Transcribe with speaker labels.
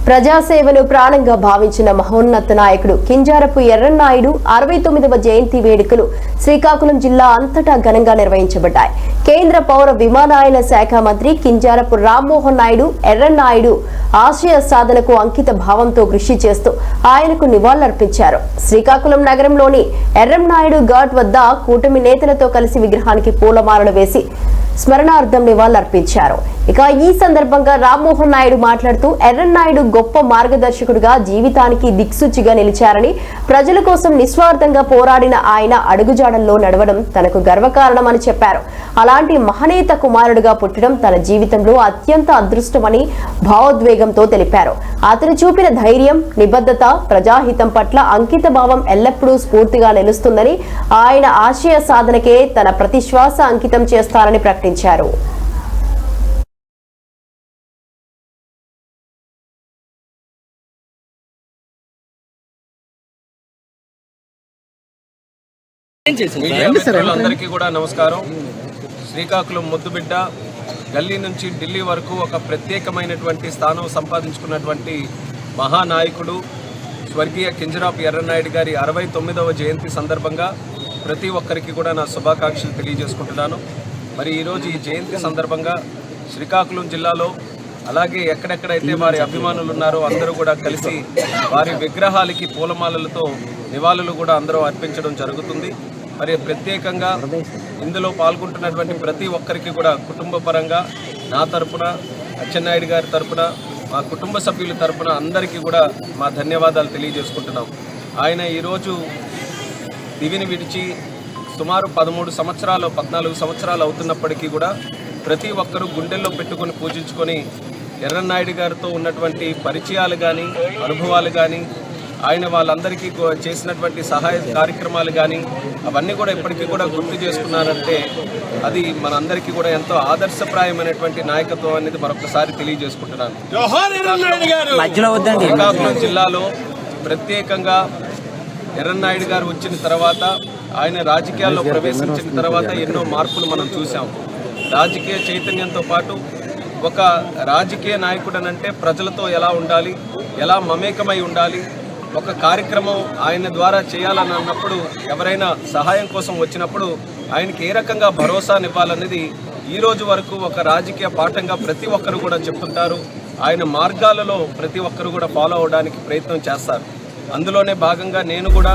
Speaker 1: ప్రజాసేవను ప్రాణంగా భావించిన మహోన్నత నాయకుడు కింజారపు ఎర్రన్నాయుడు 69వ జయంతి వేడుకలు శ్రీకాకుళం జిల్లా అంతటా ఘనంగా నిర్వహించబడ్డాయి. కేంద్ర పౌర విమానయాన శాఖ మంత్రి కింజారపు రామ్మోహన్ నాయుడు ఎర్రన్నాయుడు ఆశయ సాధనకు అంకిత భావంతో కృషి చేస్తూ ఆయనకు నివాళులర్పించారు. శ్రీకాకుళం నగరంలోని ఎర్రంనాయుడు ఘాట్ వద్ద కూటమి నేతలతో కలిసి విగ్రహానికి పూలమాలలు వేసి స్మరణార్థం నివాళులర్పించారు. ఇక ఈ సందర్భంగా రామ్మోహన్ నాయుడు మాట్లాడుతూ ఎర్రన్నాయుడు గొప్ప మార్గదర్శకుడిగా జీవితానికి దిక్సూచిగా నిలిచారని, ప్రజల కోసం నిస్వార్థంగా పోరాడిన ఆయన అడుగుజాడల్లో నడవడం తనకు గర్వకారణమని చెప్పారు. అలాంటి మహనీయత కుమారుడిగా పుట్టడం తన జీవితంలో అత్యంత అదృష్టమని భావోద్వేగంతో తెలిపారు. అతను చూపిన ధైర్యం, నిబద్ధత, ప్రజాహితం పట్ల అంకిత భావం ఎల్లప్పుడూ స్ఫూర్తిగా నిలుస్తుందని, ఆయన ఆశయ సాధనకే తన ప్రతి శ్వాస అంకితం చేస్తారని ప్రకటించారు.
Speaker 2: అందరికీ కూడా నమస్కారం. శ్రీకాకుళం ముద్దుబిడ్డ గల్లీ నుంచి ఢిల్లీ వరకు ఒక ప్రత్యేకమైనటువంటి స్థానం సంపాదించుకున్నటువంటి మహానాయకుడు స్వర్గీయ కింజరాపు ఎర్రన్నాయుడు గారి 69వ జయంతి సందర్భంగా ప్రతి ఒక్కరికి కూడా నా శుభాకాంక్షలు తెలియజేసుకుంటున్నాను. మరి ఈరోజు ఈ జయంతి సందర్భంగా శ్రీకాకుళం జిల్లాలో అలాగే ఎక్కడెక్కడైతే వారి అభిమానులు ఉన్నారో అందరూ కూడా కలిసి వారి విగ్రహాలకి పూలమాలలతో నివాళులు కూడా అందరూ అర్పించడం జరుగుతుంది. మరి ప్రత్యేకంగా ఇందులో పాల్గొంటున్నటువంటి ప్రతి ఒక్కరికి కూడా కుటుంబ పరంగా నా తరపున, అచ్చెన్నాయుడు గారి తరపున, మా కుటుంబ సభ్యుల తరపున అందరికీ కూడా మా ధన్యవాదాలు తెలియజేసుకుంటున్నాం. ఆయన ఈరోజు దివిని విడిచి సుమారు 14 సంవత్సరాలు అవుతున్నప్పటికీ కూడా ప్రతి ఒక్కరూ గుండెల్లో పెట్టుకొని పూజించుకొని ఎర్రన్నాయుడు గారితో ఉన్నటువంటి పరిచయాలు కానీ, అనుభవాలు కానీ, ఆయన వాళ్ళందరికీ చేసినటువంటి సహాయ కార్యక్రమాలు కానీ అవన్నీ కూడా ఇప్పటికీ కూడా గుర్తు చేసుకున్నారంటే అది మనందరికీ కూడా ఎంతో ఆదర్శప్రాయమైనటువంటి నాయకత్వం అనేది మరొకసారి తెలియజేసుకుంటున్నాను. శ్రీకాకుళం జిల్లాలో ప్రత్యేకంగా ఎర్రన్నాయుడు గారు వచ్చిన తర్వాత, ఆయన రాజకీయాల్లో ప్రవేశించిన తర్వాత ఎన్నో మార్పులు మనం చూసాం. రాజకీయ చైతన్యంతో పాటు ఒక రాజకీయ నాయకుడనంటే ప్రజలతో ఎలా ఉండాలి, ఎలా మమేకమై ఉండాలి, ఒక కార్యక్రమం ఆయన ద్వారా చేయాలని అన్నప్పుడు, ఎవరైనా సహాయం కోసం వచ్చినప్పుడు ఆయనకి ఏ రకంగా భరోసానివ్వాలనేది ఈ రోజు వరకు ఒక రాజకీయ పాఠంగా ప్రతి ఒక్కరు కూడా చెప్తుంటారు. ఆయన మార్గాలలో ప్రతి ఒక్కరు కూడా ఫాలో అవడానికి ప్రయత్నం చేస్తారు. అందులోనే భాగంగా నేను కూడా